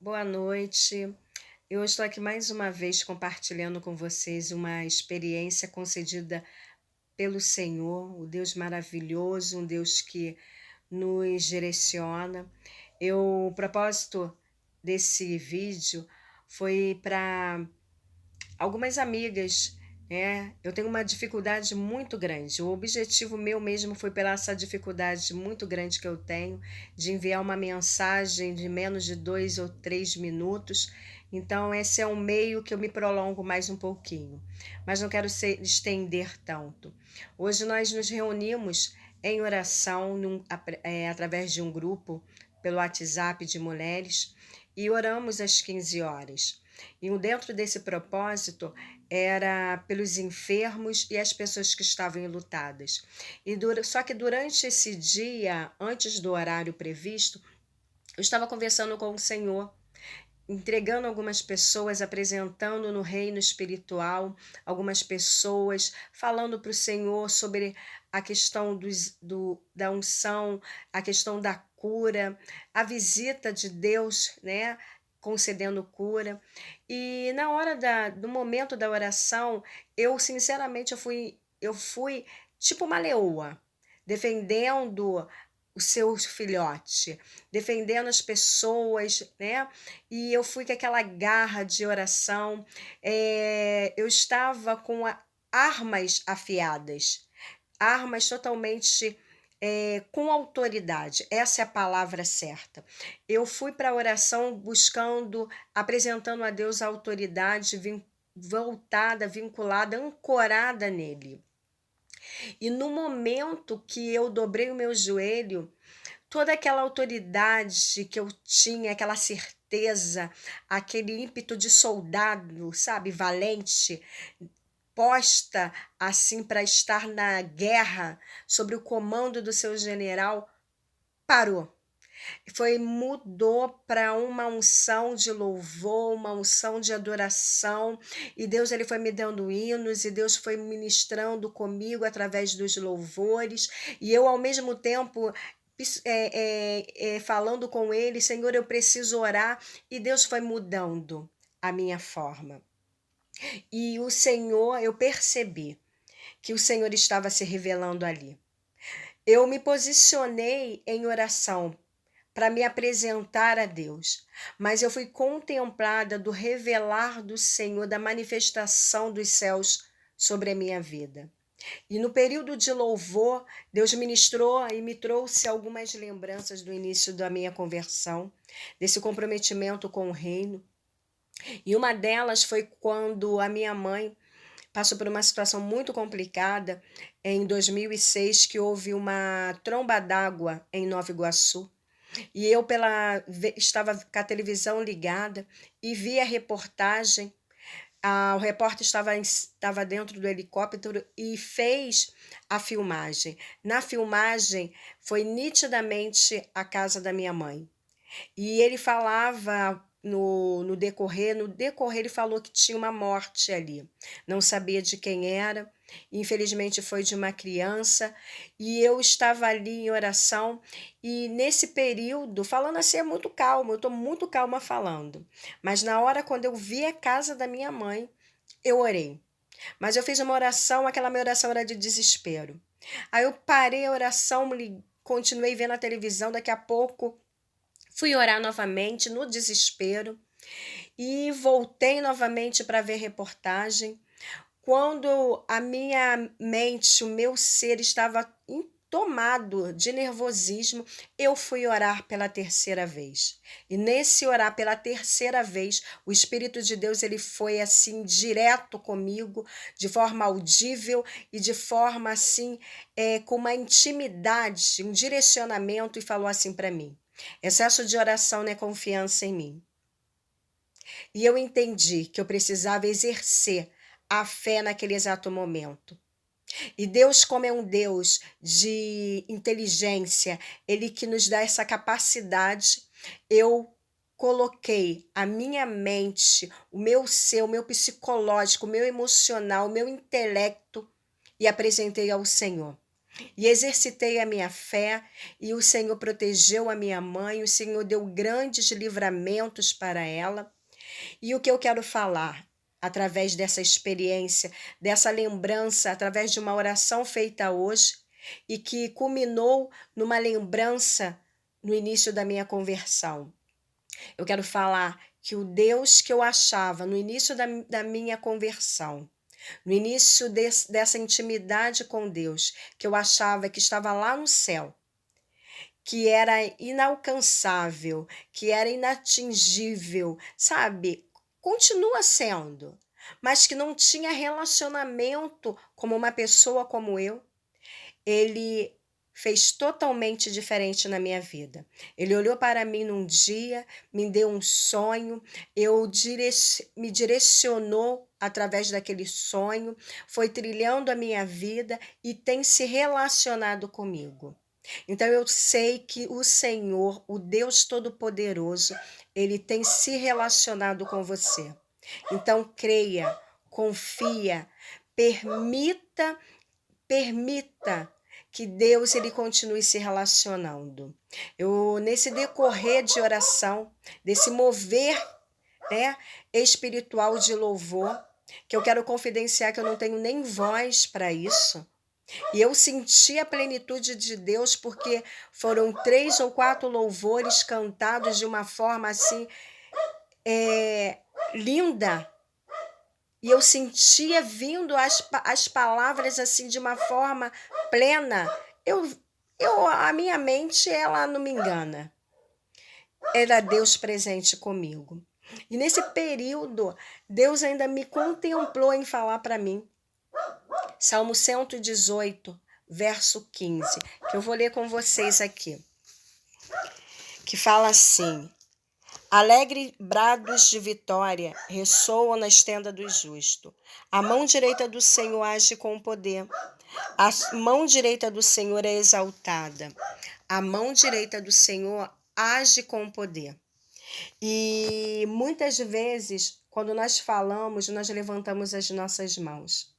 Boa noite. Eu estou aqui mais uma vez compartilhando com vocês uma experiência concedida pelo Senhor, o Deus maravilhoso, um Deus que nos direciona. O propósito desse vídeo foi para algumas amigas, né? Eu tenho uma dificuldade muito grande. O objetivo meu mesmo foi pela essa dificuldade muito grande que eu tenho de enviar uma mensagem de menos de 2 ou 3 minutos. Então, esse é um meio que eu me prolongo mais um pouquinho, mas não quero estender tanto. Hoje nós nos reunimos em oração através de um grupo pelo WhatsApp de mulheres e oramos às 15 horas. E dentro desse propósito era pelos enfermos e as pessoas que estavam enlutadas. Só que durante esse dia, antes do horário previsto, eu estava conversando com o Senhor, entregando algumas pessoas, apresentando no reino espiritual algumas pessoas, falando para o Senhor sobre a questão da unção, a questão da cura, a visita de Deus, né? Concedendo cura. E na hora do momento da oração, eu sinceramente eu fui tipo uma leoa, defendendo o seu filhote, defendendo as pessoas, né? E eu fui com aquela garra de oração. Eu estava com armas afiadas, armas totalmente com autoridade, essa é a palavra certa. Eu fui para a oração buscando, apresentando a Deus a autoridade voltada, vinculada, ancorada nele. E no momento que eu dobrei o meu joelho, toda aquela autoridade que eu tinha, aquela certeza, aquele ímpeto de soldado, sabe, valente, posta assim para estar na guerra, sobre o comando do seu general, parou. Mudou para uma unção de louvor, uma unção de adoração, e Deus ele foi me dando hinos, e Deus foi ministrando comigo através dos louvores, e eu ao mesmo tempo falando com ele, Senhor, eu preciso orar, e Deus foi mudando a minha forma. E o Senhor, eu percebi que o Senhor estava se revelando ali. Eu me posicionei em oração para me apresentar a Deus, mas eu fui contemplada do revelar do Senhor, da manifestação dos céus sobre a minha vida. E no período de louvor, Deus ministrou e me trouxe algumas lembranças do início da minha conversão, desse comprometimento com o reino. E uma delas foi quando a minha mãe passou por uma situação muito complicada em 2006, que houve uma tromba d'água em Nova Iguaçu. E eu estava com a televisão ligada e vi a reportagem. O repórter estava dentro do helicóptero e fez a filmagem. Na filmagem foi nitidamente a casa da minha mãe. E ele falava no decorrer ele falou que tinha uma morte ali. Não sabia de quem era, infelizmente foi de uma criança, e eu estava ali em oração, e nesse período, falando assim é muito calmo, eu estou muito calma falando, mas na hora quando eu vi a casa da minha mãe, eu orei. Mas eu fiz uma oração, aquela minha oração era de desespero. Aí eu parei a oração, continuei vendo a televisão, daqui a pouco fui orar novamente no desespero e voltei novamente para ver reportagem. Quando a minha mente, o meu ser estava tomado de nervosismo, eu fui orar pela terceira vez. E nesse orar pela terceira vez, o Espírito de Deus ele foi assim direto comigo, de forma audível e de forma assim, com uma intimidade, um direcionamento, e falou assim para mim: excesso de oração não é confiança em mim. E eu entendi que eu precisava exercer a fé naquele exato momento. E Deus, como é um Deus de inteligência, Ele que nos dá essa capacidade, eu coloquei a minha mente, o meu ser, o meu psicológico, o meu emocional, o meu intelecto, e apresentei ao Senhor. e exercitei a minha fé, e o Senhor protegeu a minha mãe, o Senhor deu grandes livramentos para ela. E o que eu quero falar, através dessa experiência, dessa lembrança, através de uma oração feita hoje, e que culminou numa lembrança no início da minha conversão. Eu quero falar que o Deus que eu achava no início da minha conversão, no início dessa intimidade com Deus, que eu achava que estava lá no céu, que era inalcançável, que era inatingível, sabe? Continua sendo, mas que não tinha relacionamento como uma pessoa como eu, ele fez totalmente diferente na minha vida. Ele olhou para mim num dia, me deu um sonho, me direcionou através daquele sonho, foi trilhando a minha vida e tem se relacionado comigo. Então eu sei que o Senhor, o Deus Todo-Poderoso, ele tem se relacionado com você. Então creia, confia, permita que Deus ele continue se relacionando. Eu nesse decorrer de oração, desse mover, né, espiritual de louvor, que eu quero confidenciar que eu não tenho nem voz para isso. E eu senti a plenitude de Deus porque foram 3 ou 4 louvores cantados de uma forma assim linda. E eu sentia vindo as palavras assim de uma forma plena. A minha mente, ela não me engana. Era Deus presente comigo. E nesse período, Deus ainda me contemplou em falar para mim. Salmo 118, verso 15, que eu vou ler com vocês aqui. Que fala assim: alegre brados de vitória ressoam na estenda do justo. A mão direita do Senhor age com poder. A mão direita do Senhor é exaltada. A mão direita do Senhor age com poder. E muitas vezes, quando nós falamos, nós levantamos as nossas mãos.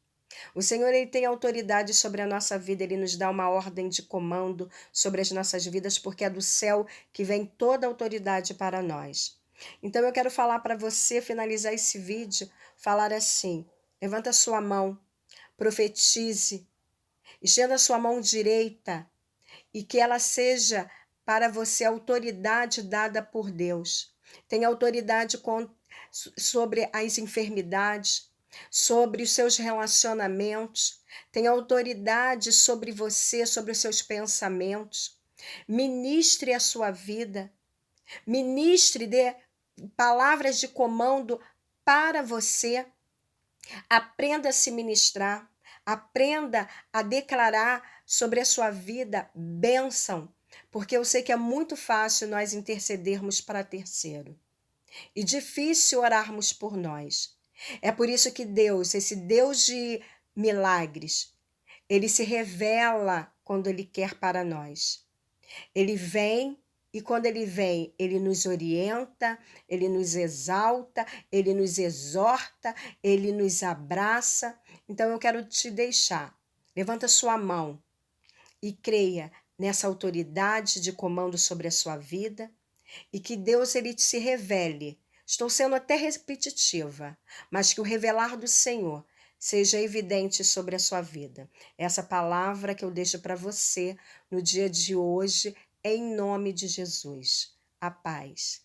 O Senhor ele tem autoridade sobre a nossa vida, ele nos dá uma ordem de comando sobre as nossas vidas, porque é do céu que vem toda a autoridade para nós. Então eu quero falar para você, finalizar esse vídeo, falar assim: levanta a sua mão, profetize, estenda a sua mão direita e que ela seja para você autoridade dada por Deus. Tem autoridade sobre as enfermidades, sobre os seus relacionamentos, tem autoridade sobre você, sobre os seus pensamentos. Ministre a sua vida, ministre, dê palavras de comando para você. Aprenda a se ministrar, aprenda a declarar sobre a sua vida bênção, porque eu sei que é muito fácil nós intercedermos para terceiro e difícil orarmos por nós. É por isso que Deus, esse Deus de milagres, ele se revela quando ele quer para nós. Ele vem e quando ele vem, ele nos orienta, ele nos exalta, ele nos exorta, ele nos abraça. Então eu quero te deixar. Levanta sua mão e creia nessa autoridade de comando sobre a sua vida e que Deus ele se revele. Estou sendo até repetitiva, mas que o revelar do Senhor seja evidente sobre a sua vida. Essa palavra que eu deixo para você no dia de hoje, em nome de Jesus. A paz.